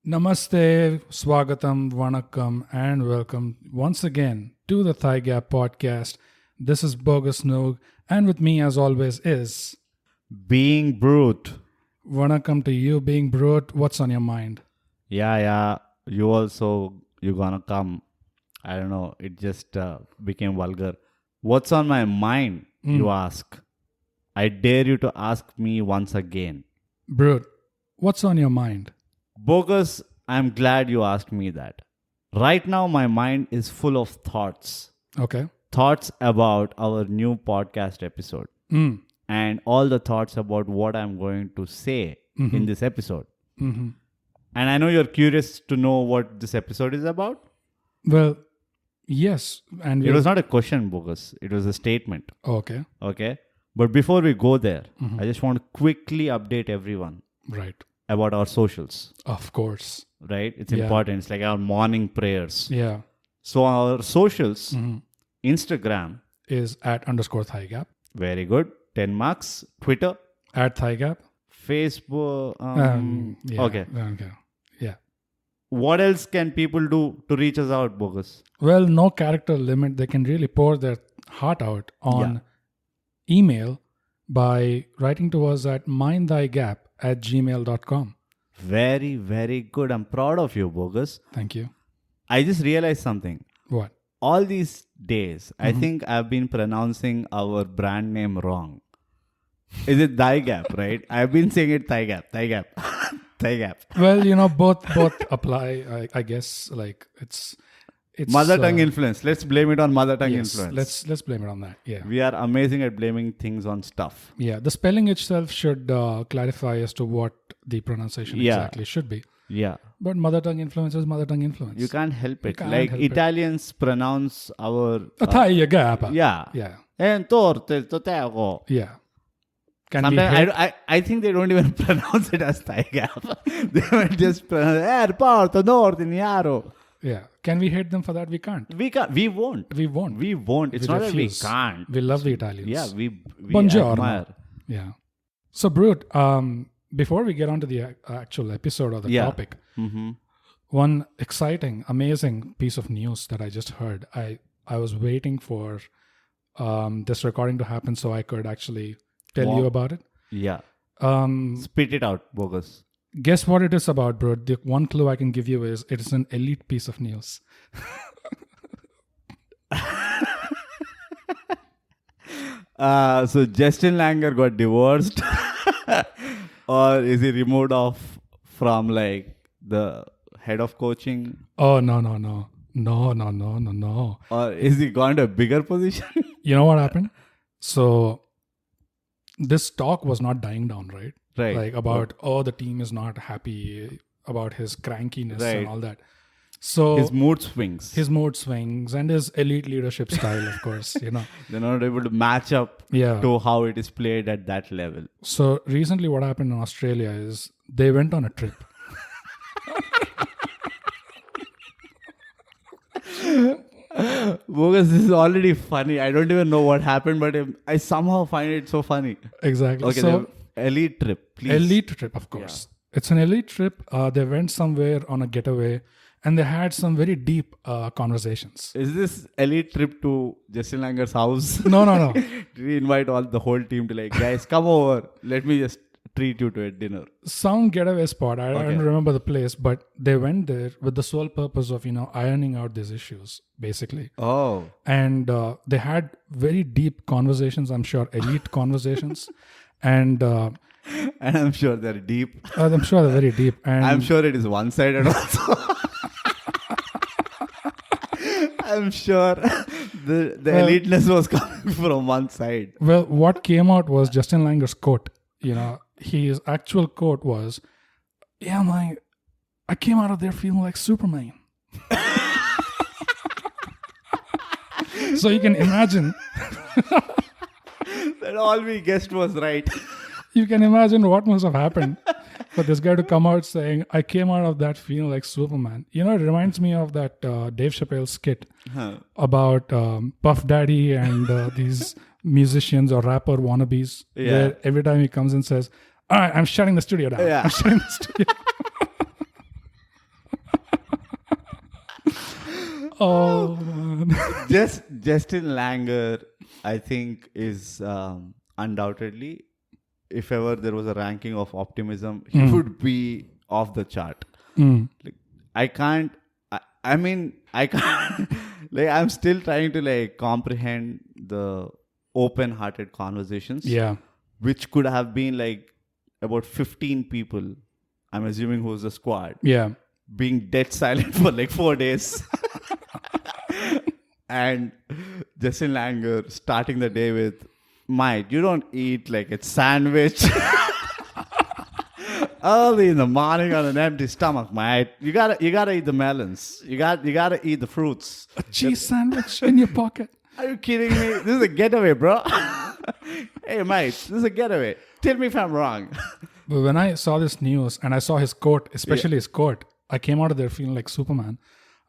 Namaste, Swagatam, Vanakkam, and welcome once again to the ThyGap podcast. This is Bogus Noog, and with me, as always, is Being brute. Vanakkam to you, being brute. What's on your mind? Yeah. You gonna come. I don't know. It just became vulgar. What's on my mind, you ask? I dare you to ask me once again. Brute, what's on your mind? Bogus, I'm glad you asked me that. Right now, my mind is full of thoughts. Okay. Thoughts about our new podcast episode. And all the thoughts about what I'm going to say in this episode. Mm-hmm. And I know you're curious to know what this episode is about. Well, yes. And It was not a question, Bogus. It was a statement. Okay. Okay? But before we go there, I just want to quickly update everyone Right. about our socials. Of course. Right? It's Yeah. important. It's like our morning prayers. Yeah. So our socials, Instagram, Is at _ThyGap. very good. 10 marks. Twitter, At ThyGap. Facebook. Yeah. Okay. Yeah. What else can people do to reach us out, Bogus? Well, no character limit. They can really pour their heart out on email by writing to us at mindthygap@gmail.com. Very, very good. I'm proud of you, Bogus. Thank you. I just realized something. What? All these days, I think I've been pronouncing our brand name wrong. Is it ThyGap, right? I've been saying it ThyGap. ThyGap. Well, both apply. I guess like it's Mother tongue influence. Let's blame it on mother tongue yes, influence. let's blame it on that. Yeah. We are amazing at blaming things on stuff. Yeah. The spelling itself should clarify as to what the pronunciation exactly should be. Yeah. But mother tongue influence is mother tongue influence. You can't help it. can't Like help it. Italians pronounce our... ThyGap. yeah. Yeah. Entorte. Yeah. Can we Sometimes hit, I think they don't even pronounce it as ThyGap. They might just pronounce Airport, North, Niaro. yeah. Can we hate them for that? We can't. We can't. We won't. We won't. We won't. It's We not refuse. that we can't. We love the Italians. Yeah, we Buongiorno. admire. Yeah. So, Brute, before we get on to the actual episode or the topic, one exciting, amazing piece of news that I just heard. I was waiting for this recording to happen so I could actually tell you about it. Yeah. Um, Spit it out, Bogus. Guess what it is about, Brute? The one clue I can give you is it is an elite piece of news. So Justin Langer got divorced, or is he removed off from like the head of coaching, Oh, no. or is he gone to a bigger position? You know what happened? So this talk was not dying down, right? Right. Like about, the team is not happy about his crankiness Right. and all that. So His mood swings. his mood swings and his elite leadership style, of course, They're not able to match up Yeah. to how it is played at that level. So recently what happened in Australia is they went on a trip. Bogus, this is already funny. I don't even know what happened, but I somehow find it so funny. Exactly. Okay, So the elite trip, please. elite trip, of course. It's an elite trip. They went somewhere on a getaway and they had some very deep conversations. Is this elite trip to Justin Langer's house? No. Did he invite the whole team to like, guys, come over. Let me just treat you to a dinner. Some getaway spot. I don't remember the place, but they went there with the sole purpose of, ironing out these issues, basically. Oh. And they had very deep conversations, I'm sure, elite conversations. And And I'm sure they're deep. I'm sure they're very deep. And I'm sure it is one-sided also. I'm sure the eliteness was coming from one side. Well, what came out was Justin Langer's quote. His actual quote was, I came out of there feeling like Superman. So you can imagine. That all we guessed was right. You can imagine what must have happened for this guy to come out saying, I came out of that feeling like Superman. It reminds me of that Dave Chappelle skit about Puff Daddy and these musicians or rapper wannabes. Yeah. Where every time he comes and says, all right, I'm shutting the studio down. Yeah. I'm shutting the studio. Oh, man. Justin Langer, I think, is undoubtedly, if ever there was a ranking of optimism, he would be off the chart. Like, I can't. I can't. Like, I'm still trying to like comprehend the open-hearted conversations. Yeah. Which could have been like about 15 people. I'm assuming who's the squad. Yeah. Being dead silent for like 4 days. And Justin Langer starting the day with, "Mate, you don't eat like a sandwich early in the morning on an empty stomach, mate. You gotta eat the melons. You gotta eat the fruits. A cheese sandwich in your pocket. Are you kidding me? This is a getaway, bro. Hey, mate, this is a getaway. Tell me if I'm wrong." But when I saw this news and I saw his coat, especially his coat, I came out of there feeling like Superman.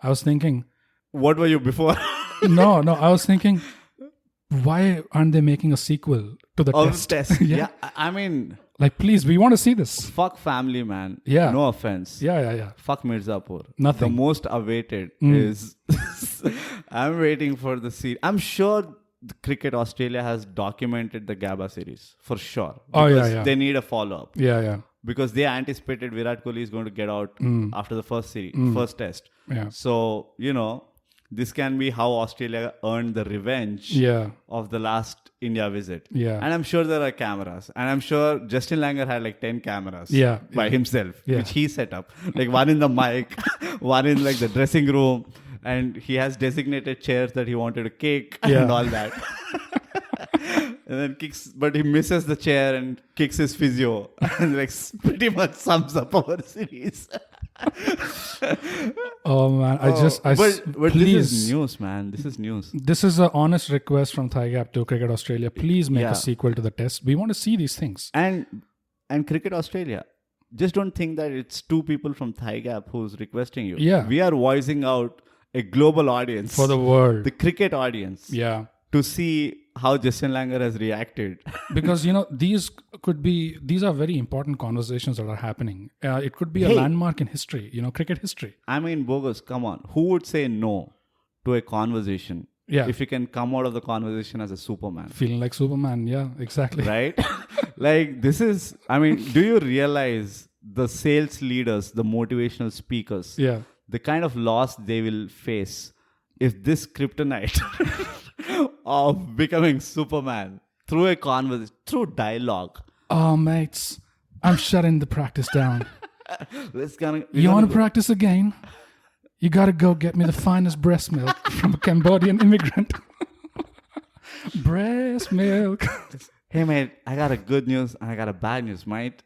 I was thinking, what were you before? No, I was thinking, why aren't they making a sequel to the test? Yeah. I mean, like, please, we want to see this. fuck family, man. Yeah. No offense. Yeah. Fuck Mirzapur. Nothing. The most awaited is I'm waiting for the series. I'm sure the Cricket Australia has documented the GABA series for sure. Because they need a follow-up. Yeah. Because they anticipated Virat Kohli is going to get out after the first series, first test. Yeah. So, this can be how Australia earned the revenge of the last India visit. Yeah. And I'm sure there are cameras. And I'm sure Justin Langer had like 10 cameras by himself, which he set up. Like one in the mic, one in like the dressing room. And he has designated chairs that he wanted to kick and all that. And then but he misses the chair and kicks his physio. And like pretty much sums up our series. Oh man, but please, this is news, man. This is news. This is an honest request from ThyGap to Cricket Australia. Please make a sequel to the test. We want to see these things. And Cricket Australia, just don't think that it's two people from ThyGap who's requesting you. Yeah. We are voicing out a global audience. For the world. The cricket audience. Yeah. To see how Justin Langer has reacted. Because, these are very important conversations that are happening. It could be a landmark in history, cricket history. I mean, bogus, come on. Who would say no to a conversation if you can come out of the conversation as a Superman? Feeling like Superman, yeah, exactly. Right? Like, this is, do you realize the sales leaders, the motivational speakers, the kind of loss they will face if this kryptonite of becoming Superman through a conversation, through dialogue. Oh, mates, I'm shutting the practice down. You want to practice again? You got to go get me the finest breast milk from a Cambodian immigrant. Breast milk. Hey, mate, I got a good news and I got a bad news, mate.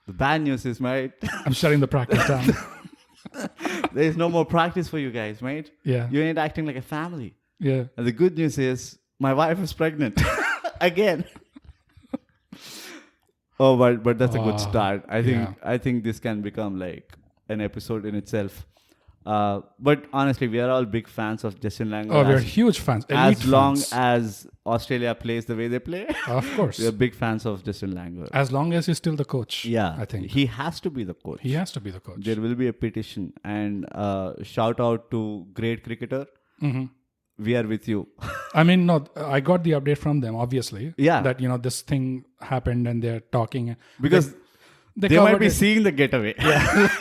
The bad news is, mate, I'm shutting the practice down. There's no more practice for you guys, mate. Yeah. You ain't acting like a family. Yeah. And the good news is, my wife is pregnant. Again. Oh, but that's a good start. I think this can become like an episode in itself. But honestly, we are all big fans of Justin Langer. Oh, we're huge fans. As long as Australia plays the way they play. Of course. We're big fans of Justin Langer. As long as he's still the coach. Yeah. I think. He has to be the coach. He has to be the coach. There will be a petition. And shout out to great cricketer. Mm-hmm. We are with you. No, I got the update from them, obviously. Yeah. That, this thing happened and they're talking. Because they might be seeing the getaway. Yeah.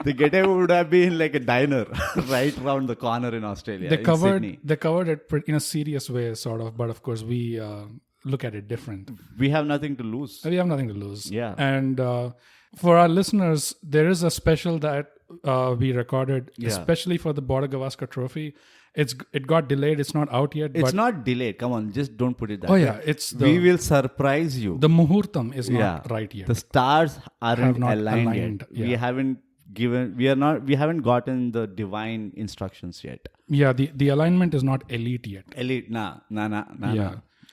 The getaway would have been like a diner right around the corner in Australia. They covered it in a serious way, sort of. But of course, we look at it different. We have nothing to lose. Yeah. And for our listeners, there is a special that we recorded, especially for the Border Gavaskar Trophy. It got delayed. It's not out yet. It's not delayed. Come on, just don't put it that way. Yeah, we will surprise you. The muhurtam is not right yet. The stars aren't aligned yet. Yeah. We haven't gotten the divine instructions yet. Yeah, the alignment is not elite yet. Elite, nah.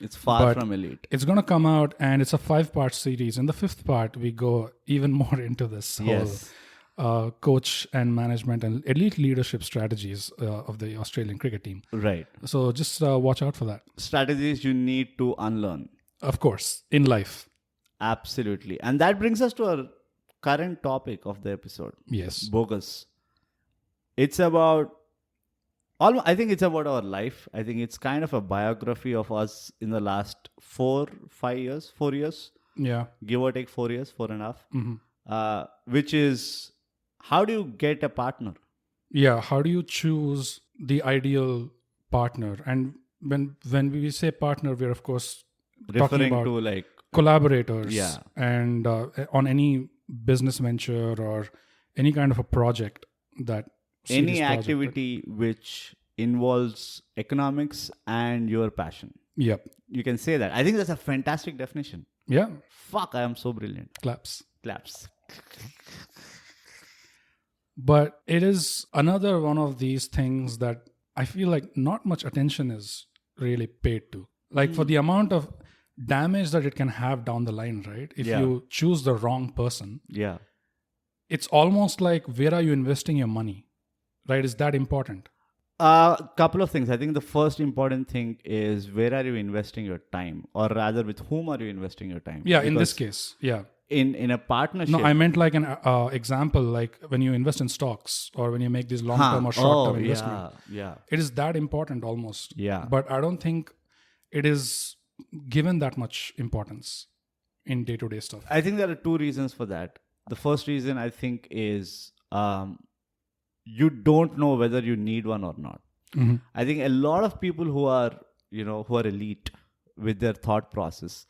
It's far from elite. It's going to come out, and it's a 5-part series. In the 5th part, we go even more into this whole coach and management and elite leadership strategies of the Australian cricket team. Right. So just watch out for that. Strategies you need to unlearn. Of course, in life. Absolutely. And that brings us to our current topic of the episode. Yes. Bogus. It's about I think it's about our life. I think it's kind of a biography of us in the last 4 years, Yeah. give or take 4 years, 4.5. Mm-hmm. Which is, how do you get a partner? Yeah. How do you choose the ideal partner? And when we say partner, we're of course talking Referring about to like collaborators. Yeah. And on any business venture or any kind of a project that any serious project, activity which involves economics and your passion. Yep. You can say that. I think that's a fantastic definition. Yeah. Fuck, I am so brilliant. Claps. But it is another one of these things that I feel like not much attention is really paid to. Like for the amount of damage that it can have down the line, right? If you choose the wrong person, Yeah. it's almost like, where are you investing your money? Right? Is that important? Couple of things. I think the first important thing is, where are you investing your time? Or rather, with whom are you investing your time? Yeah, in this case. Yeah. In a partnership. No, I meant like an example, like when you invest in stocks or when you make these long-term or short-term investment. Yeah. It is that important almost. Yeah. But I don't think it is given that much importance in day-to-day stuff. I think there are two reasons for that. The first reason, I think, is you don't know whether you need one or not. Mm-hmm. I think a lot of people who are elite with their thought process,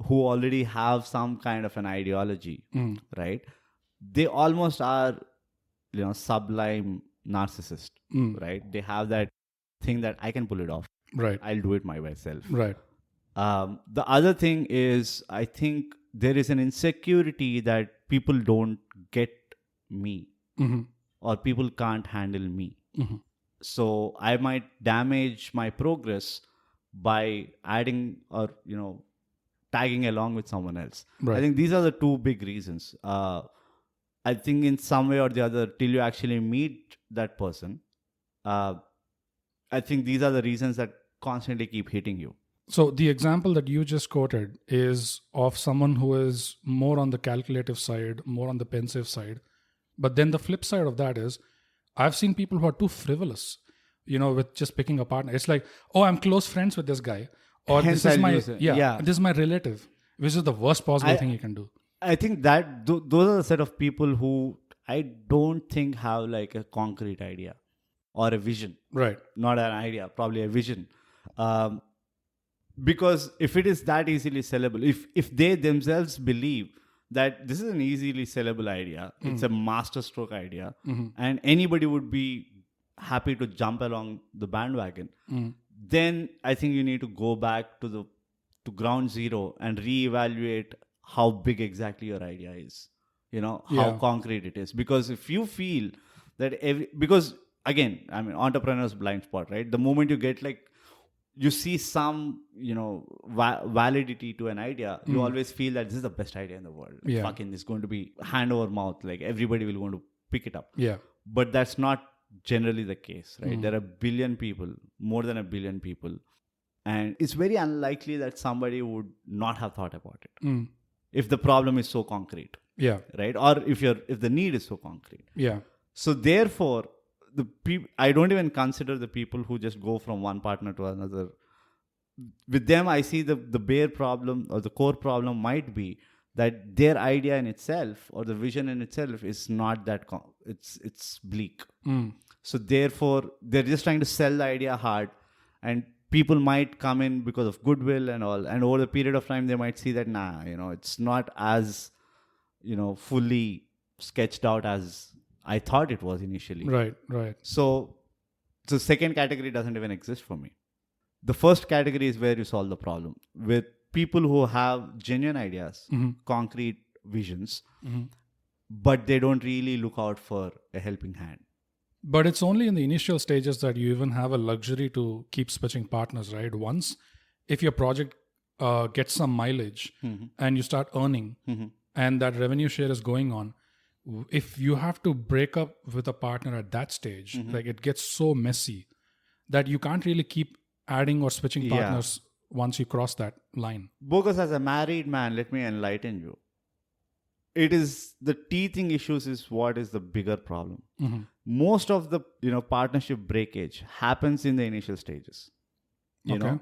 who already have some kind of an ideology, right? They almost are, sublime narcissist, right? They have that thing that I can pull it off. Right. I'll do it myself. Right. The other thing is, I think there is an insecurity that people don't get me, or people can't handle me. So I might damage my progress by adding or tagging along with someone else. Right. I think these are the two big reasons. I think in some way or the other, till you actually meet that person, I think these are the reasons that constantly keep hitting you. So the example that you just quoted is of someone who is more on the calculative side, more on the pensive side. But then the flip side of that is, I've seen people who are too frivolous, with just picking a partner. It's like, oh, I'm close friends with this guy. Or Hence this is my this is my relative, which is the worst possible thing you can do. I think that those are the set of people who I don't think have like a concrete idea or a vision. Right. Not an idea, probably a vision. Because if it is that easily sellable, if they themselves believe that this is an easily sellable idea, it's a master stroke idea, and anybody would be happy to jump along the bandwagon, then I think you need to go back to ground zero and reevaluate how big exactly your idea is, how concrete it is. Because if you feel that because again, I mean, entrepreneur's blind spot, right? The moment you get like, you see some, validity to an idea, you always feel that this is the best idea in the world. Yeah. Fucking, it's going to be hand over mouth. Like everybody will going to pick it up. Yeah. But that's not generally the case, right? There are more than a billion people. And it's very unlikely that somebody would not have thought about it. If the problem is so concrete. Yeah. Right? Or if the need is so concrete. Yeah. So therefore, I don't even consider the people who just go from one partner to another. With them, I see the bare problem or the core problem might be that their idea in itself or the vision in itself is not that it's bleak. So therefore, they're just trying to sell the idea hard, and people might come in because of goodwill and all. And over the period of time, they might see that it's not as fully sketched out as I thought it was initially. Right. So second category doesn't even exist for me. The first category is where you solve the problem with people who have genuine ideas, concrete visions, but they don't really look out for a helping hand. But it's only in the initial stages that you even have a luxury to keep switching partners, right? Once, if your project gets some mileage and you start earning and that revenue share is going on, if you have to break up with a partner at that stage, like it gets so messy that you can't really keep adding or switching partners once you cross that line. Bogus, as a married man, let me enlighten you. it is the teething issues is what is the bigger problem. Mm-hmm. Most of the partnership breakage happens in the initial stages. You know,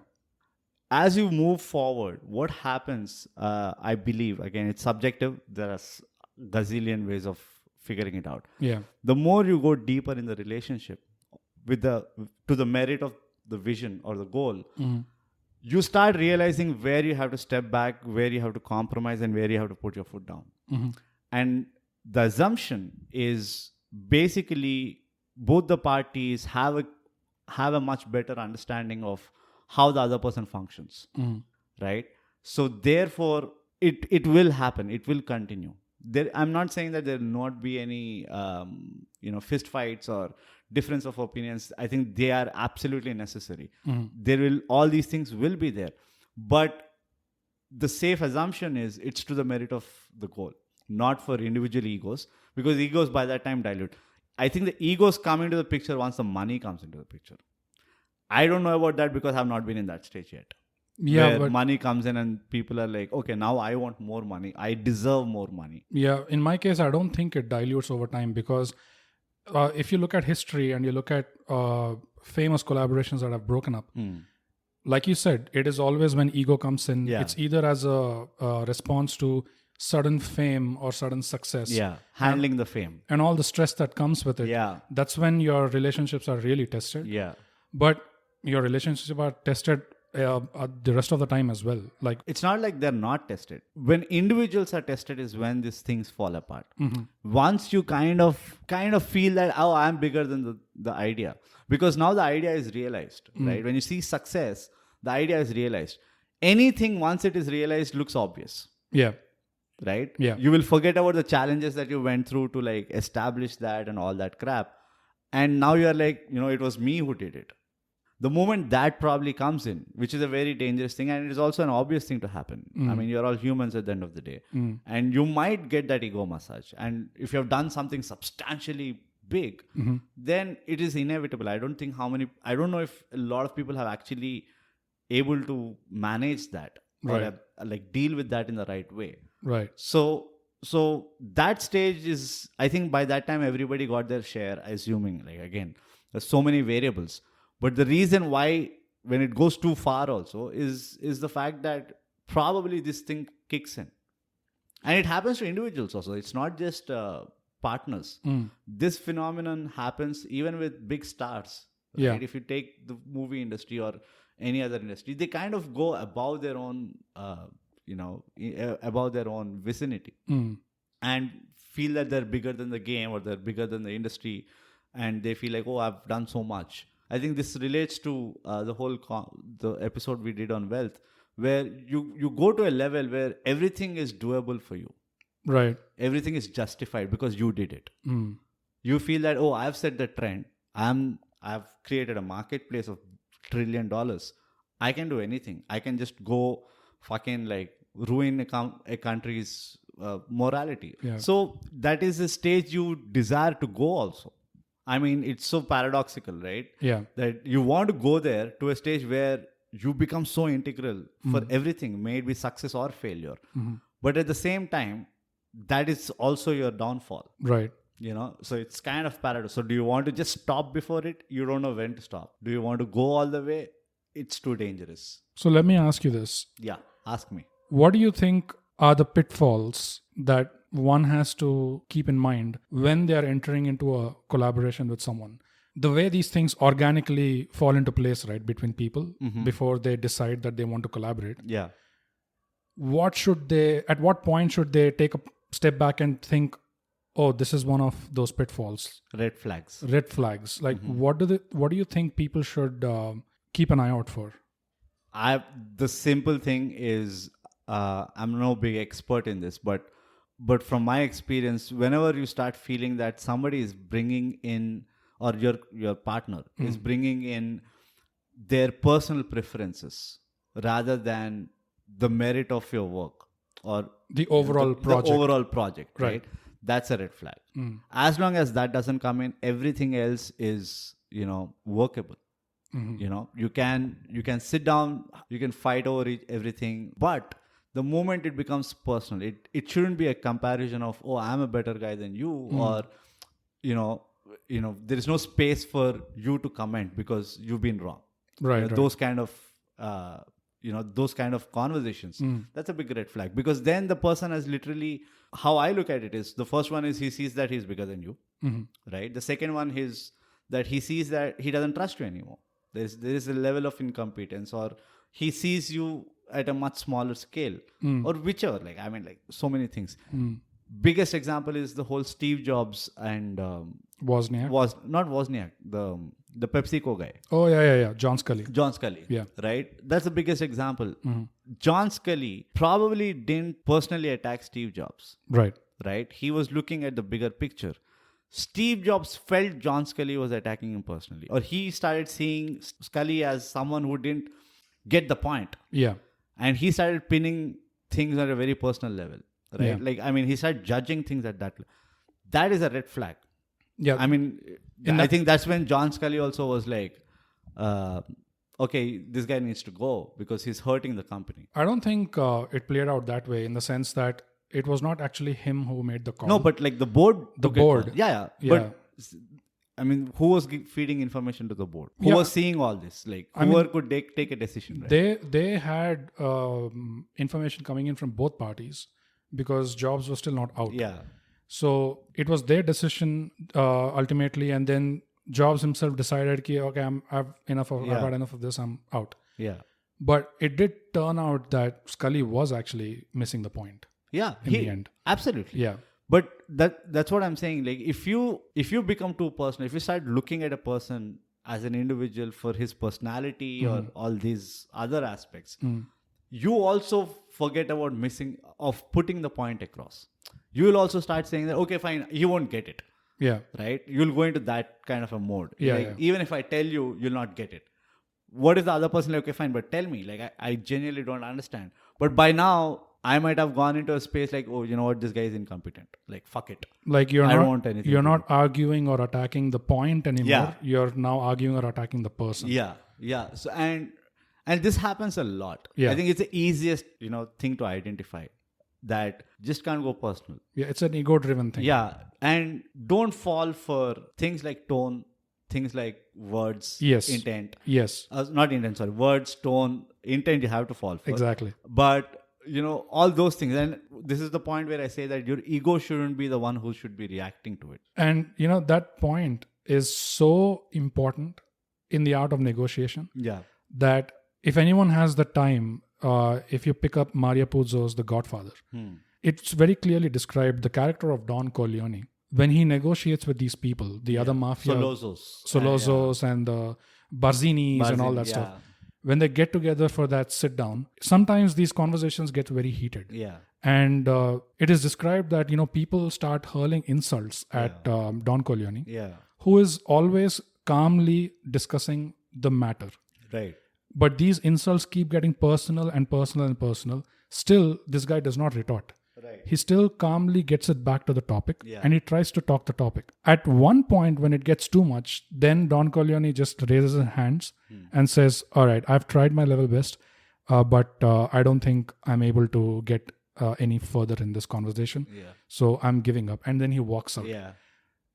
as you move forward, what happens? I believe again, it's subjective. There are gazillion ways of figuring it out. Yeah. The more you go deeper in the relationship, to the merit of the vision or the goal, you start realizing where you have to step back, where you have to compromise, and where you have to put your foot down. And the assumption is basically both the parties have a much better understanding of how the other person functions, right? So therefore, it will happen. It will continue. I'm not saying that there will not be any fist fights or difference of opinions. I think they are absolutely necessary. All these things will be there, but the safe assumption is it's to the merit of the goal, not for individual egos, because egos by that time dilute. I think the egos come into the picture once the money comes into the picture. I don't know about that because I've not been in that stage yet. Yeah, where but money comes in and people are like, okay, now I want more money. I deserve more money. Yeah, in my case, I don't think it dilutes over time because if you look at history and you look at famous collaborations that have broken up, like you said, it is always when ego comes in. Yeah. It's either as a response to sudden fame or sudden success. Yeah, handling the fame. And all the stress that comes with it. Yeah. That's when your relationships are really tested. Yeah. But your relationships are tested the rest of the time as well. Like, it's not like they're not tested. When individuals are tested is when these things fall apart. Once you kind of feel that, oh, I'm bigger than the idea, because now the idea is realized, right? When you see success, the idea is realized. Anything once it is realized looks obvious. Yeah. Right? Yeah. You will forget about the challenges that you went through to like establish that and all that crap. And now you're like, it was me who did it. The moment that probably comes in, which is a very dangerous thing, and it is also an obvious thing to happen. I mean, you're all humans at the end of the day. And you might get that ego massage. And if you have done something substantially big, then it is inevitable. I don't know if a lot of people have actually able to manage that, right, or like deal with that in the right way. Right. So that stage is, I think by that time everybody got their share, assuming, like, again, there's so many variables. But the reason why when it goes too far also is the fact that probably this thing kicks in. And it happens to individuals also. It's not just partners. This phenomenon happens even with big stars. Right? Yeah. If you take the movie industry or any other industry, they kind of go above their own, above their own vicinity and feel that they're bigger than the game or they're bigger than the industry. And they feel like, oh, I've done so much. I think this relates to the episode we did on wealth, where you go to a level where everything is doable for you. Right. Everything is justified because you did it. You feel that, oh, I've set the trend. I've created a marketplace of $1 trillion. I can do anything. I can just go fucking like ruin a country's morality. Yeah. So that is the stage you desire to go also. I mean, it's so paradoxical, right? Yeah. That you want to go there to a stage where you become so integral for everything, may it be success or failure. But at the same time, that is also your downfall. Right. So it's kind of paradox. So do you want to just stop before it? You don't know when to stop. Do you want to go all the way? It's too dangerous. So let me ask you this. Yeah, ask me. What do you think are the pitfalls that one has to keep in mind when they are entering into a collaboration with someone? The way these things organically fall into place, right, between people before they decide that they want to collaborate. Yeah. At what point should they take a step back and think, oh, this is one of those pitfalls? Red flags. Like, what do you think people should keep an eye out for? The simple thing is, I'm no big expert in this, but from my experience, whenever you start feeling that somebody is bringing in, or your partner is bringing in their personal preferences rather than the merit of your work or the overall project, right? That's a red flag. As long as that doesn't come in, everything else is, workable. You can sit down, you can fight over everything, but the moment it becomes personal, it shouldn't be a comparison of, oh, I'm a better guy than you, or there is no space for you to comment because you've been wrong. Right. Those kind of those kind of conversations. That's a big red flag, because then the person has literally, how I look at it is, the first one is he sees that he's bigger than you, right? The second one is that he sees that he doesn't trust you anymore. There is a level of incompetence, or he sees you at a much smaller scale, or whichever. So many things. Biggest example is the whole Steve Jobs and Wozniak. Not Wozniak, the PepsiCo guy. Oh yeah. John Scully. Yeah. Right? That's the biggest example. John Scully probably didn't personally attack Steve Jobs. Right. He was looking at the bigger picture. Steve Jobs felt John Scully was attacking him personally, or he started seeing Scully as someone who didn't get the point. Yeah. And he started pinning things at a very personal level, right? Yeah. He started judging things at that level. That is a red flag. Yeah. I think that's when John Scully also was like, okay, this guy needs to go because he's hurting the company. I don't think it played out that way, in the sense that it was not actually him who made the call. No, but like the board. The board. Yeah. But who was feeding information to the board? Who was seeing all this? Like, whoever could take a decision, right? They had information coming in from both parties, because Jobs was still not out. Yeah. So it was their decision ultimately, and then Jobs himself decided, okay, I've had enough of this, I'm out. Yeah. But it did turn out that Scully was actually missing the point. Yeah. In the end. Absolutely. Yeah. But that's what I'm saying. Like, if you become too personal, if you start looking at a person as an individual for his personality or all these other aspects, you also forget about putting the point across. You will also start saying that, okay, fine, you won't get it. Yeah. Right? You'll go into that kind of a mode. Yeah, Even if I tell you, you'll not get it. What if the other person like, okay, fine, but tell me. Like, I genuinely don't understand. But by now, I might have gone into a space like, oh, you know what, this guy is incompetent. Like, fuck it. Like, I don't want anything. You're not arguing or attacking the point anymore. Yeah. You're now arguing or attacking the person. Yeah. So and this happens a lot. Yeah. I think it's the easiest, thing to identify, that just can't go personal. Yeah, it's an ego-driven thing. Yeah. And don't fall for things like tone, things like words, Yes. intent. Yes. Not intent, sorry. Words, tone, intent you have to fall for. Exactly. But, all those things. And this is the point where I say that your ego shouldn't be the one who should be reacting to it. And, that point is so important in the art of negotiation. Yeah. That if anyone has the time, if you pick up Mario Puzo's The Godfather, it's very clearly described the character of Don Corleone when he negotiates with these people, the other mafia, Solozos and the Barzinis and all that stuff. When they get together for that sit down, sometimes these conversations get very heated. Yeah. And it is described that, people start hurling insults at Don Corleone, who is always calmly discussing the matter. Right. But these insults keep getting personal and personal and personal. Still, this guy does not retort. Right. He still calmly gets it back to the topic, Yeah. and he tries to talk the topic. At one point, when it gets too much, then Don Corleone just raises his hands and says, all right, I've tried my level best, but I don't think I'm able to get any further in this conversation. Yeah. So I'm giving up. And then he walks out. Yeah.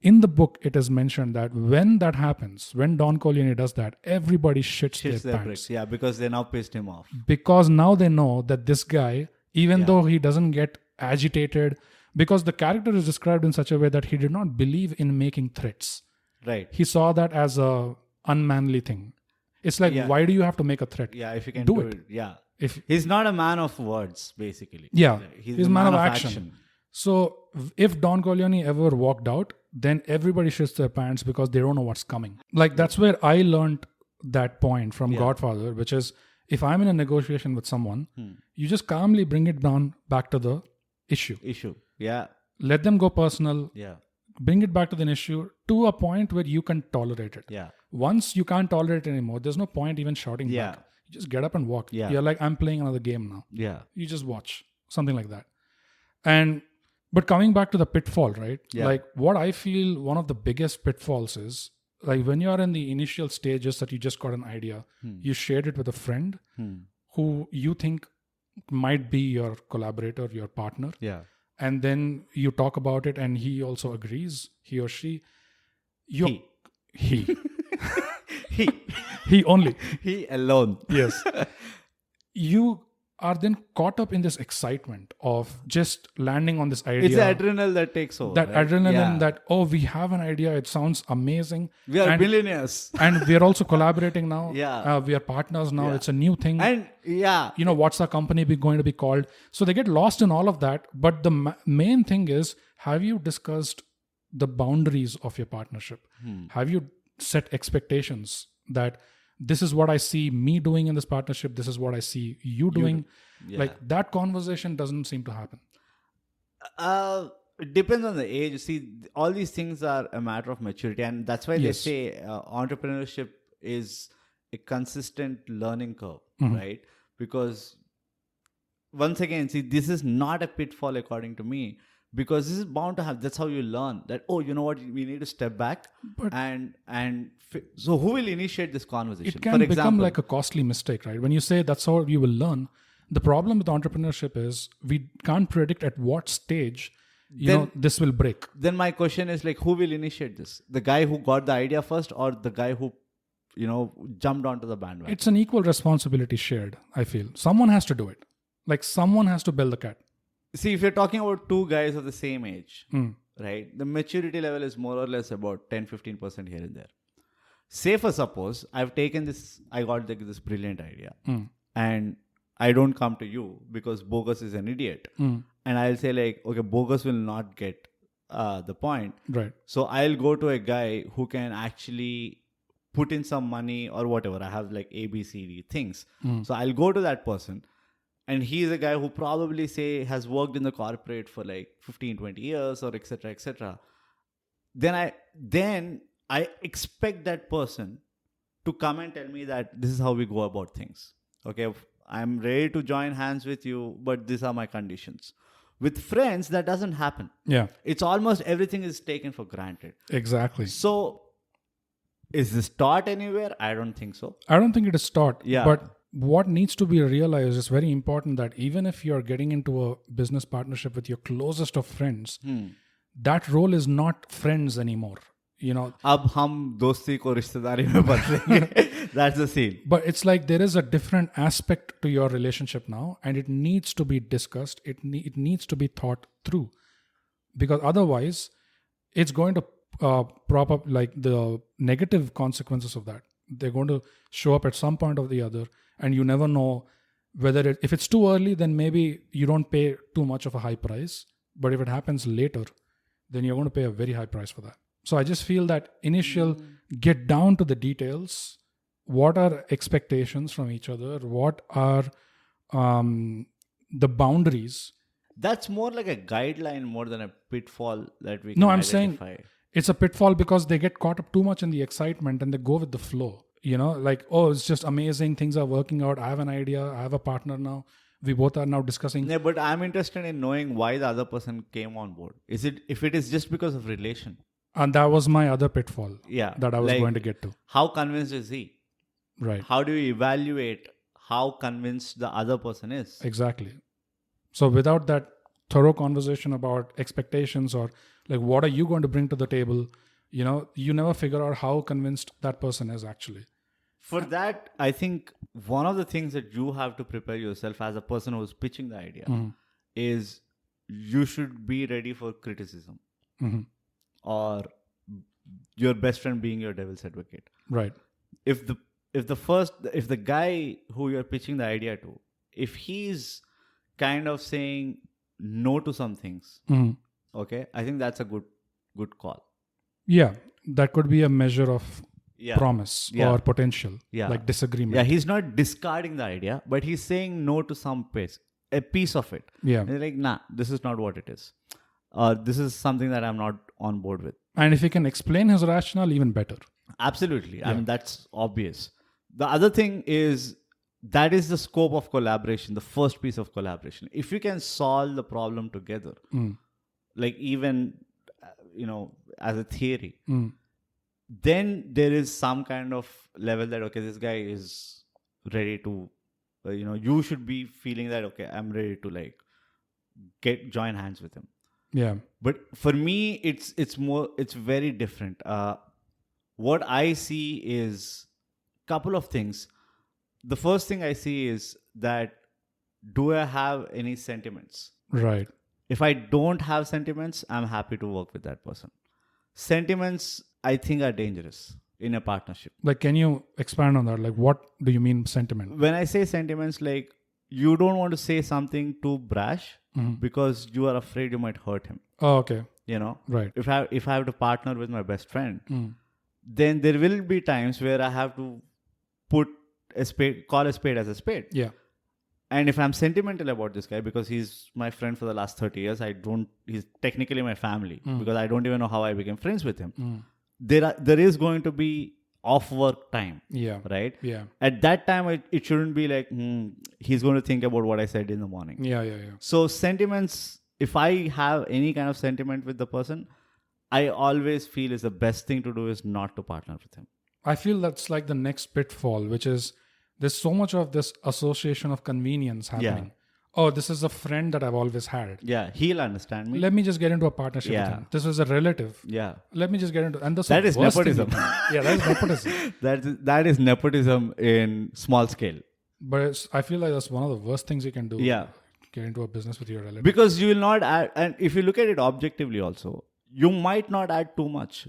In the book, it is mentioned that when that happens, when Don Corleone does that, everybody shits their pants. Bricks. Yeah, because they now pissed him off. Because now they know that this guy, even though he doesn't get agitated, because the character is described in such a way that he did not believe in making threats. Right. He saw that as a unmanly thing. It's like, why do you have to make a threat? Yeah, if you can do it. Yeah. If he's not a man of words, basically. Yeah. He's a man of action. So if Don Corleone ever walked out, then everybody shits their pants because they don't know what's coming. Like, that's where I learned that point from Godfather, which is, if I'm in a negotiation with someone, you just calmly bring it down back to the issue. Yeah. Let them go personal. Yeah. Bring it back to the issue to a point where you can tolerate it. Yeah. Once you can't tolerate it anymore, there's no point even shouting back. You just get up and walk. Yeah. You're like, I'm playing another game now. Yeah. You just watch. Something like that. But coming back to the pitfall, right? Yeah. Like, what I feel one of the biggest pitfalls is, like, when you're in the initial stages that you just got an idea, you shared it with a friend who you think might be your collaborator, your partner. Yeah. And then you talk about it and he also agrees, he or she. He. He. He only. He alone. Yes. You are then caught up in this excitement of just landing on this idea. It's the adrenaline that takes over. That right? adrenaline that, oh, we have an idea. It sounds amazing. We are billionaires. And we are also collaborating now. Yeah. We are partners now. Yeah. It's a new thing. And yeah. What's our company going to be called? So they get lost in all of that. But the main thing is, have you discussed the boundaries of your partnership? Have you set expectations that this is what I see me doing in this partnership, this is what I see you doing? Like that conversation doesn't seem to happen. It depends on the age. See, all these things are a matter of maturity, and that's why they say entrepreneurship is a consistent learning curve, right? Because once again, see, this is not a pitfall according to me, because this is bound to have. That's how you learn that. Oh, you know what? We need to step back so who will initiate this conversation? It can become like a costly mistake, right? When you say that's how you will learn, the problem with entrepreneurship is we can't predict at what stage this will break. Then my question is like, who will initiate this? The guy who got the idea first, or the guy who jumped onto the bandwagon? It's an equal responsibility shared, I feel. Someone has to do it. Like someone has to build the cat. See, if you're talking about two guys of the same age, right, the maturity level is more or less about 10-15% here and there. Say for suppose, I got this brilliant idea and I don't come to you because Bogus is an idiot. And I'll say like, okay, Bogus will not get the point. Right. So I'll go to a guy who can actually put in some money or whatever. I have like A, B, C, D things. So I'll go to that person. And he's a guy who probably has worked in the corporate for like 15-20 years or etc. etc. Then I expect that person to come and tell me that this is how we go about things. Okay, I'm ready to join hands with you, but these are my conditions. With friends, that doesn't happen. Yeah. It's almost everything is taken for granted. Exactly. So is this taught anywhere? I don't think so. I don't think it is taught. Yeah. But what needs to be realized is very important, that even if you're getting into a business partnership with your closest of friends, that role is not friends anymore. अब हम दोस्ती को रिश्तेदारी में बदलेंगे. That's the scene. But it's like there is a different aspect to your relationship now, and it needs to be discussed. It needs to be thought through, because otherwise it's going to prop up like the negative consequences of that. They're going to show up at some point or the other, and you never know whether if it's too early, then maybe you don't pay too much of a high price. But if it happens later, then you're going to pay a very high price for that. So I just feel that get down to the details. What are expectations from each other? What are the boundaries? That's more like a guideline more than a pitfall that we can I'm identify. saying it's a pitfall because they get caught up too much in the excitement and they go with the flow. Like, oh, it's just amazing. Things are working out. I have an idea. I have a partner now. We both are now discussing. Yeah, but I'm interested in knowing why the other person came on board. If it is just because of relation? And that was my other pitfall that I was like, going to get to. How convinced is he? Right. How do you evaluate how convinced the other person is? Exactly. So without that thorough conversation about expectations or like what are you going to bring to the table, you never figure out how convinced that person is actually. For that, I think one of the things that you have to prepare yourself as a person who's pitching the idea is you should be ready for criticism. Or your best friend being your devil's advocate. Right. If the guy who you're pitching the idea to, if he's kind of saying no to some things, okay, I think that's a good call. Yeah, that could be a measure of promise or potential, like disagreement. Yeah, he's not discarding the idea, but he's saying no to a piece of it. Yeah, and like, nah, this is not what it is. This is something that I'm not on board with. And if he can explain his rationale, even better. Absolutely. I mean, that's obvious. The other thing is, that is the scope of collaboration, the first piece of collaboration. If you can solve the problem together, like even, as a theory, then there is some kind of level that, okay, this guy is ready to you should be feeling that, okay, I'm ready to like join hands with him. Yeah. But for me, it's very different. What I see is couple of things. The first thing I see is that, do I have any sentiments? Right. If I don't have sentiments, I'm happy to work with that person. Sentiments, I think, are dangerous in a partnership. Like, can you expand on that? Like, what do you mean sentiment? When I say sentiments, like, you don't want to say something too brash because you are afraid you might hurt him. Oh, okay. Right. If I have to partner with my best friend, then there will be times where I have to call a spade as a spade. Yeah. And if I'm sentimental about this guy because he's my friend for the last 30 years, he's technically my family because I don't even know how I became friends with him. There is going to be off work time. Yeah. Right? Yeah. At that time, it shouldn't be like, he's going to think about what I said in the morning. Yeah. So sentiments, if I have any kind of sentiment with the person, I always feel is the best thing to do is not to partner with him. I feel that's like the next pitfall, which is there's so much of this association of convenience happening. Yeah. Oh, this is a friend that I've always had. Yeah, he'll understand me. Let me just get into a partnership with him. This is a relative. Yeah. Let me just get into... And that is nepotism. Yeah, that is nepotism. that is nepotism in small scale. But I feel like that's one of the worst things you can do. Yeah. Get into a business with your relative. Because you will not add... And if you look at it objectively also, you might not add too much.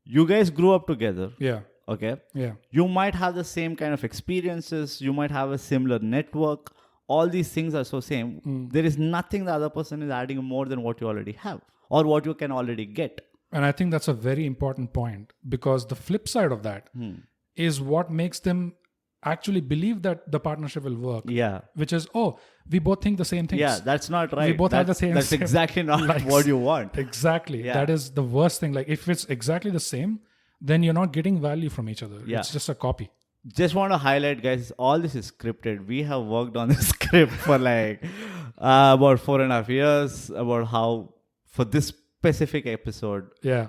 You guys grew up together. Yeah. Okay. Yeah. You might have the same kind of experiences. You might have a similar network. All these things are so same. There is nothing the other person is adding more than what you already have or what you can already get. And I think that's a very important point because the flip side of that is what makes them actually believe that the partnership will work. Yeah. Which is, we both think the same things. Yeah, that's not right. We both have the same. That's exactly not what you want. Exactly. Yeah. That is the worst thing. Like if it's exactly the same, then you're not getting value from each other. Yeah. It's just a copy. Just want to highlight, guys, all this is scripted. We have worked on this script for like about 4.5 years about how for this specific episode. Yeah.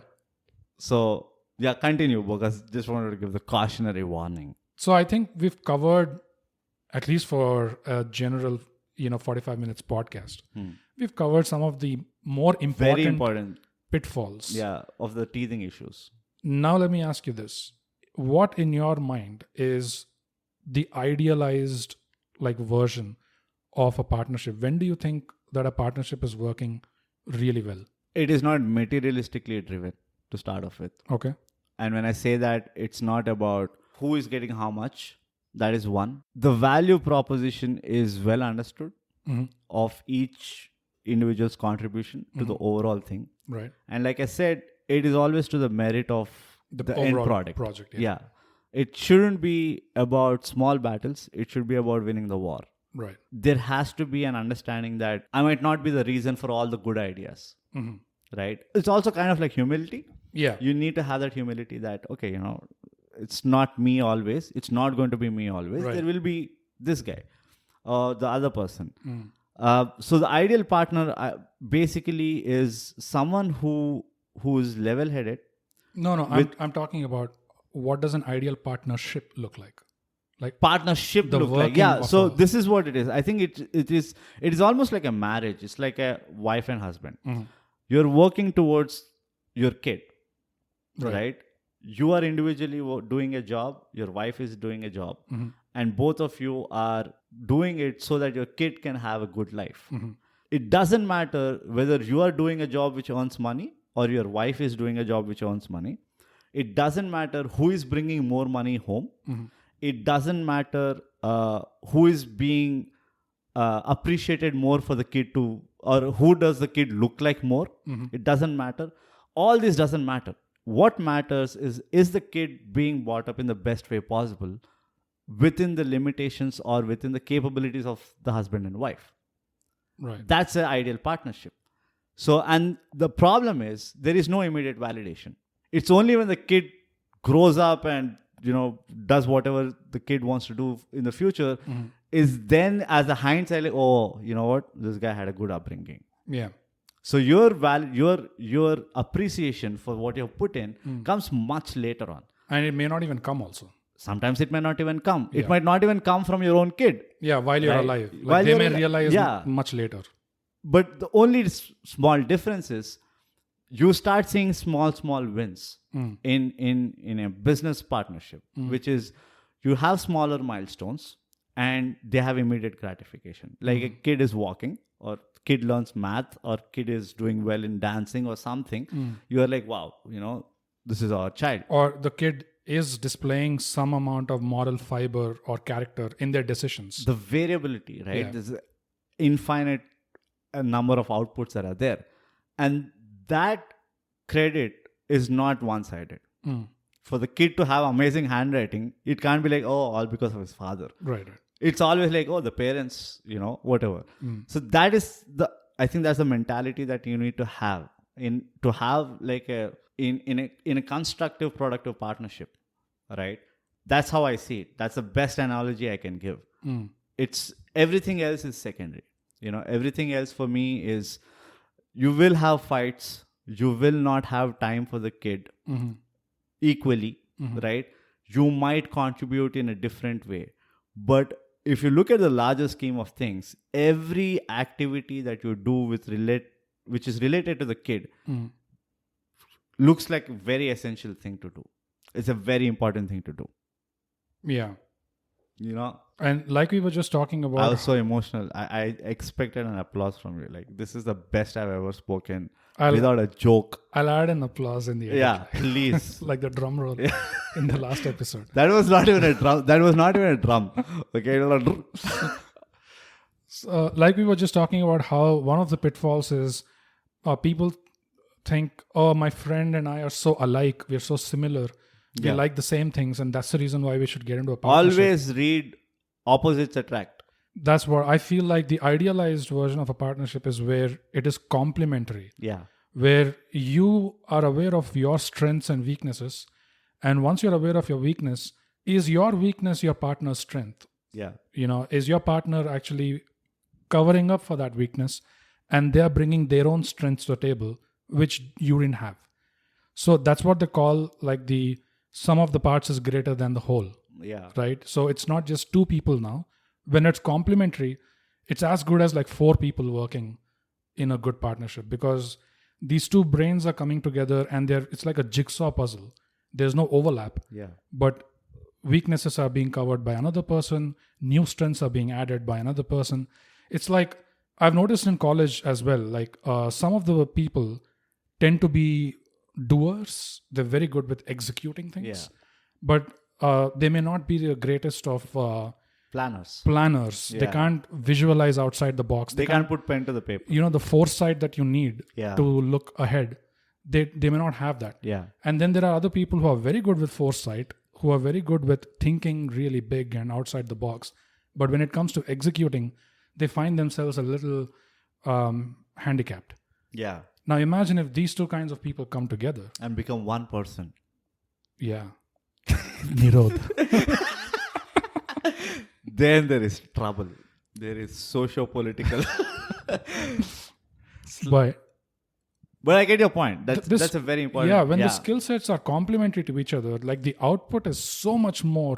So, yeah, continue because just wanted to give the cautionary warning. So I think we've covered, at least for a general, 45 minutes podcast, we've covered some of the more very important pitfalls. Yeah, of the teething issues. Now let me ask you this. What in your mind is the idealized version of a partnership? When do you think that a partnership is working really well? It is not materialistically driven to start off with. Okay. And when I say that, it's not about who is getting how much. That is one. The value proposition is well understood of each individual's contribution to the overall thing. Right. And like I said, it is always to the merit of the end project. Yeah. It shouldn't be about small battles. It should be about winning the war. Right. There has to be an understanding that I might not be the reason for all the good ideas. Right. It's also kind of like humility. Yeah. You need to have that humility that, okay, it's not me always. It's not going to be me always. Right. There will be this guy or the other person. So the ideal partner basically is someone who is level-headed. No. I'm talking about what does an ideal partnership look like? Like partnership look like. Yeah. So this is what it is. I think it is almost like a marriage. It's like a wife and husband. You're working towards your kid, right? You are individually doing a job. Your wife is doing a job, and both of you are doing it so that your kid can have a good life. It doesn't matter whether you are doing a job which earns money or your wife is doing a job which earns money. It doesn't matter who is bringing more money home. It doesn't matter who is being appreciated more for the kid or who does the kid look like more. It doesn't matter. All this doesn't matter. What matters is the kid being brought up in the best way possible within the limitations or within the capabilities of the husband and wife. Right. That's an ideal partnership. So, and the problem is there is no immediate validation. It's only when the kid grows up and, does whatever the kid wants to do in the future is then as a hindsight, like, oh, you know what? This guy had a good upbringing. Yeah. So your appreciation for what you have put in comes much later on. And it may not even come also. sometimes it may not even come. It Yeah. might not even come from your own kid. Yeah, while you're Right. alive. While They you're may alive. realize Yeah. much later. But the only small difference is you start seeing small wins in a business partnership, which is you have smaller milestones and they have immediate gratification. Like a kid is walking, or kid learns math, or kid is doing well in dancing or something. You are like, wow, this is our child. Or the kid is displaying some amount of moral fiber or character in their decisions. The variability, right? Yeah. There's an infinite number of outputs that are there. And that credit is not one-sided. For the kid to have amazing handwriting, it can't be like, oh, all because of his father. Right. It's always like, oh, the parents, whatever. So that is I think that's the mentality that you need to have in a constructive, productive partnership, right? That's how I see it. That's the best analogy I can give. It's everything else is secondary. Everything else for me is you will have fights. You will not have time for the kid equally, right? You might contribute in a different way. But if you look at the larger scheme of things, every activity that you do which is related to the kid looks like a very essential thing to do. It's a very important thing to do. Yeah. And like we were just talking about, I was so emotional. I expected an applause from you. Like, this is the best I've ever spoken without a joke. I'll add an applause in the end. Yeah, please. Like the drum roll in the last episode. That was not even a drum. That was not even a drum. Okay. Like we were just talking about how one of the pitfalls is people think, oh, my friend and I are so alike. We're so similar. We like the same things. And that's the reason why we should get into a partnership. Always read opposites attract. That's what I feel like. The idealized version of a partnership is where it is complementary. Yeah. Where you are aware of your strengths and weaknesses. And once you're aware of your weakness, is your weakness your partner's strength? Yeah. Is your partner actually covering up for that weakness, and they're bringing their own strengths to the table, which you didn't have. So that's what they call like the sum of the parts is greater than the whole. Yeah. Right. So it's not just two people now. When it's complementary, it's as good as like four people working in a good partnership, because these two brains are coming together and it's like a jigsaw puzzle. There's no overlap. Yeah. But weaknesses are being covered by another person. New strengths are being added by another person. It's like I've noticed in college as well, like some of the people tend to be doers. They're very good with executing things. Yeah. But they may not be the greatest of planners. Yeah. They can't visualize outside the box. They can't put pen to the paper. The foresight that you need to look ahead. They may not have that. Yeah. And then there are other people who are very good with foresight, who are very good with thinking really big and outside the box. But when it comes to executing, they find themselves a little handicapped. Yeah. Now imagine if these two kinds of people come together. And become one person. Yeah. Nirod. Then there is trouble. There is socio-political. But I get your point. That's a very important. Yeah, when the skill sets are complementary to each other, like the output is so much more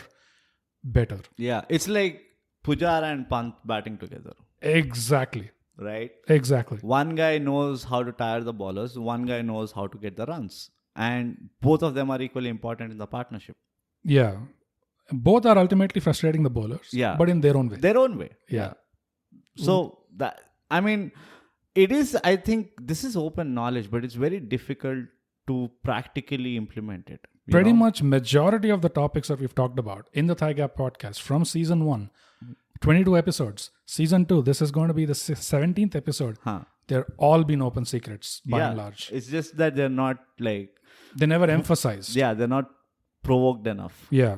better. Yeah, it's like Pujara and Pant batting together. Exactly. Right? Exactly. One guy knows how to tire the ballers. One guy knows how to get the runs. And both of them are equally important in the partnership. Yeah. Both are ultimately frustrating the bowlers. Yeah. But in their own way. Their own way. Yeah. So, it is, I think, this is open knowledge, but it's very difficult to practically implement it. Pretty much majority of the topics that we've talked about in the ThyGap podcast from season 1, 22 episodes. Season 2, this is going to be the 17th episode. They're all been open secrets by and large. It's just that they're not like... They never emphasized. Yeah, they're not provoked enough. Yeah.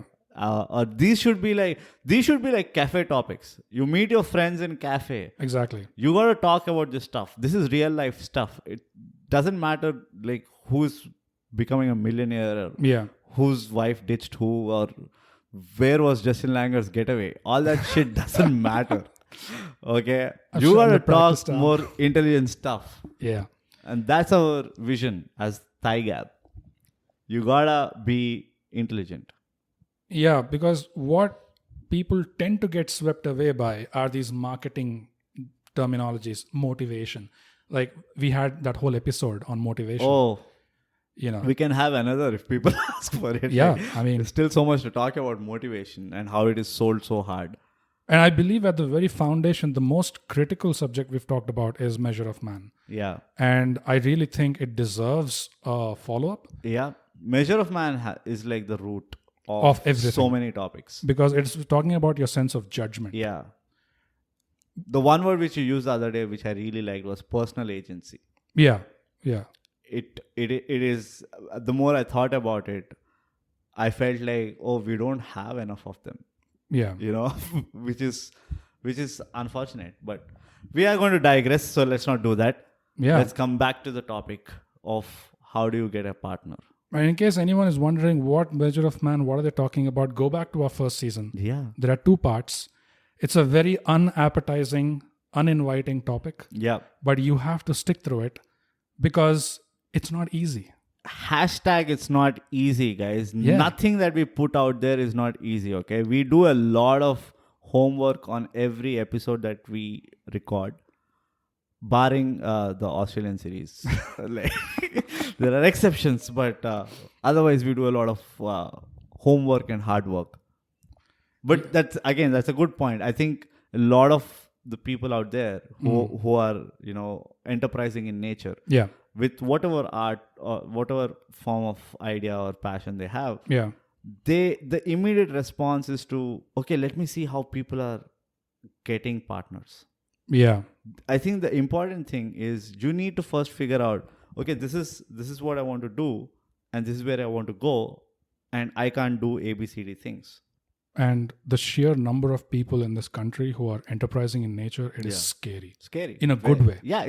These should be like cafe topics. You meet your friends in cafe. Exactly. You got to talk about this stuff. This is real life stuff. It doesn't matter like who's becoming a millionaire or whose wife ditched who or where was Justin Langer's getaway. All that shit doesn't matter. Okay? You got to talk more intelligent stuff. Yeah. And that's our vision as ThyGap. You got to be intelligent. Yeah, because what people tend to get swept away by are these marketing terminologies, motivation. Like we had that whole episode on motivation. Oh, You know, we can have another if people ask for it. yeah, Like, I mean, there's still so much to talk about motivation and how it is sold so hard. and I believe at the very foundation, the most critical subject we've talked about is measure of man. Yeah. And I really think it deserves a follow-up Yeah. Measure of man is like the root of everything. so many topics. Because it's talking about your sense of judgment. Yeah. The one word which you used the other day, which I really liked, was personal agency. Yeah, yeah. It is, the more I thought about it, I felt like, oh, we don't have enough of them. Yeah. You know, which is unfortunate. But we are going to digress, so let's not do that. Yeah. Let's come back to the topic of how do you get a partner. And in case anyone is wondering what measure of man, what are they talking about, go back to our first season. Yeah. There are 2 parts. It's a very unappetizing, uninviting topic, Yeah. but you have to stick through it because it's not easy. Hashtag it's not easy, guys. Yeah. Nothing that we put out there is not easy, okay? We do a lot of homework on every episode that we record, barring the Australian series. Like, there are exceptions, but otherwise we do a lot of homework and hard work. But that's a good point. I think a lot of the people out there who are, enterprising in nature, Yeah. with whatever art or whatever form of idea or passion they have, Yeah. the immediate response is to, okay, let me see how people are getting partners. Yeah. I think the important thing is you need to first figure out, okay, this is what I want to do, and this is where I want to go, and I can't do ABCD things. And the sheer number of people in this country who are enterprising in nature, it is scary. Scary. In a good way. Yeah,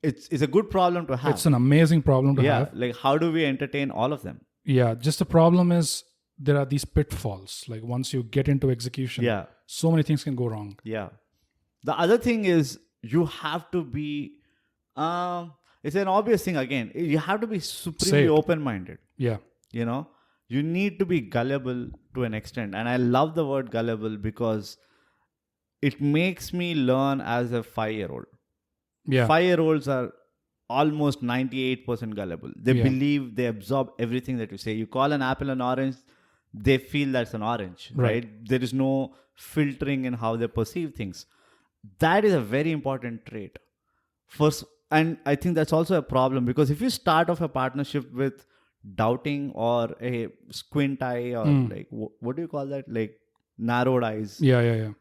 it's a good problem to have. It's an amazing problem to have. Like how do we entertain all of them? Yeah. Just the problem is there are these pitfalls. Like once you get into execution, so many things can go wrong. Yeah. The other thing is you have to be, it's an obvious thing again. You have to be supremely open-minded. Yeah. You know, you need to be gullible to an extent. And I love the word gullible because it makes me learn as a 5-year-old. Yeah. 5-year-olds are almost 98% gullible. They believe, they absorb everything that you say. You call an apple an orange, they feel that's an orange, right? There is no filtering in how they perceive things. That is a very important trait. First, and I think that's also a problem because if you start off a partnership with doubting or a squint eye or like, what do you call that? Like narrowed eyes. Yeah.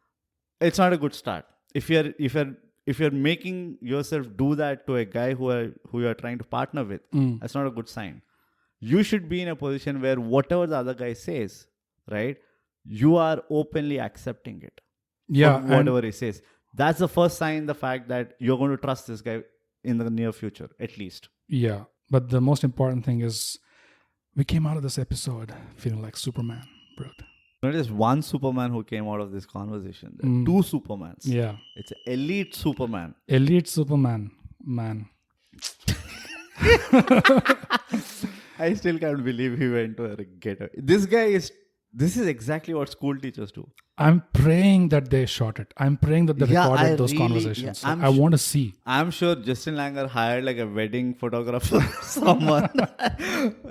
It's not a good start. If you're making yourself do that to a guy who you are trying to partner with, that's not a good sign. You should be in a position where whatever the other guy says, right, you are openly accepting it. Yeah. Whatever he says. That's the first sign, the fact that you're going to trust this guy in the near future, at least. Yeah. But the most important thing is we came out of this episode feeling like Superman, bro. Not just one Superman who came out of this conversation. There are 2 Supermans. Yeah. It's an elite Superman. Elite Superman, man. I still can't believe he went to a getaway. This is exactly what school teachers do. I'm praying that they shot it. I'm praying that they recorded those conversations. Yeah, I want to see. I'm sure Justin Langer hired like a wedding photographer or someone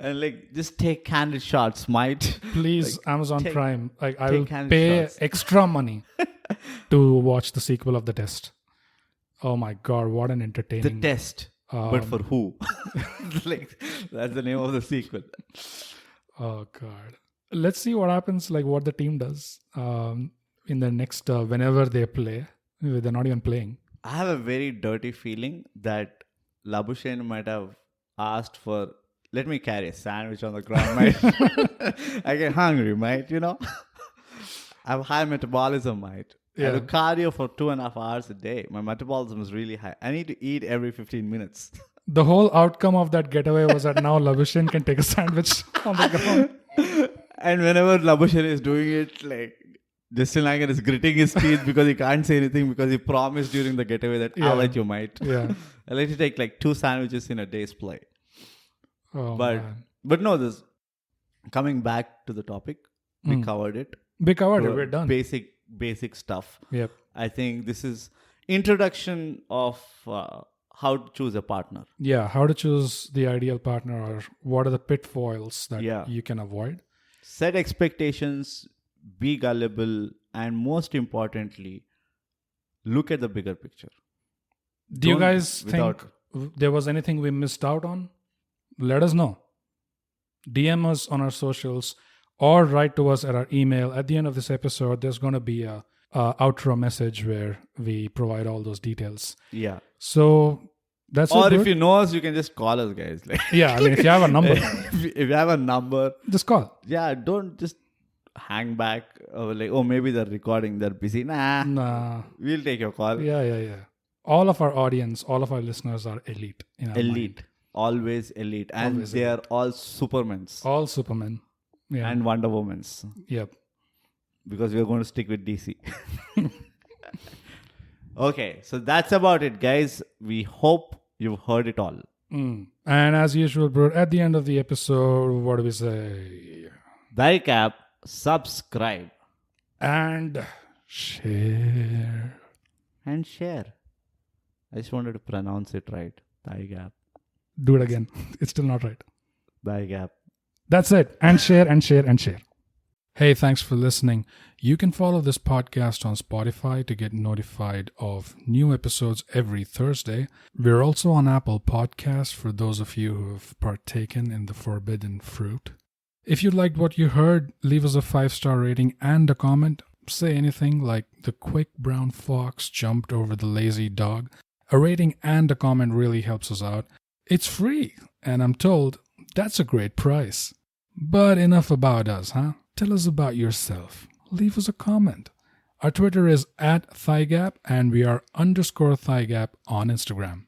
and like just take candid shots, might. Please, like, Amazon Prime. Like I will pay shots. extra money to watch the sequel of The Test. Oh my God, what an entertaining. The Test. But for who? Like that's the name of the sequel. Oh God. Let's see what happens, like what the team does in the next, whenever they play. They're not even playing. I have a very dirty feeling that Labuschagne might have asked for, let me carry a sandwich on the ground, mate. I get hungry, mate, you know. I have high metabolism, mate. I do cardio for 2.5 hours a day. My metabolism is really high. I need to eat every 15 minutes. The whole outcome of that getaway was that now Labuschagne can take a sandwich on the ground. And whenever Labuschagne is doing it, like Justin Langer is gritting his teeth because he can't say anything because he promised during the getaway that I'll let you, mate. Yeah. I'll let you take like 2 sandwiches in a day's play. Oh, but no, this coming back to the topic. We covered it. We're done. Basic stuff. Yep. I think this is introduction of how to choose a partner. Yeah, how to choose the ideal partner, or what are the pitfalls that you can avoid. Set expectations, be gullible, and most importantly, look at the bigger picture. Do you guys think there was anything we missed out on? Let us know. DM us on our socials or write to us at our email. At the end of this episode, there's going to be a outro message where we provide all those details. Yeah. So that's or if you know us, you can just call us, guys. Yeah, I mean, if you have a number. if you have a number, just call. Yeah, don't just hang back or maybe they're recording, they're busy. Nah. We'll take your call. Yeah. All of our audience, all of our listeners are elite. Elite. Always elite. And they are all supermans. All supermen. Yeah. And Wonder Womans. Yep. Because we're going to stick with DC. Okay, so that's about it, guys. We hope you've heard it all. And as usual, bro, at the end of the episode, what do we say? ThyGap, subscribe. And share. I just wanted to pronounce it right. ThyGap. Do it again. It's still not right. ThyGap. That's it. And share. Hey, thanks for listening. You can follow this podcast on Spotify to get notified of new episodes every Thursday. We're also on Apple Podcasts for those of you who have partaken in the forbidden fruit. If you liked what you heard, leave us a 5-star rating and a comment. Say anything like the quick brown fox jumped over the lazy dog. A rating and a comment really helps us out. It's free, and I'm told that's a great price. But enough about us, huh? Tell us about yourself. Leave us a comment. Our Twitter is @ThyGap, and we are _ThyGap on Instagram.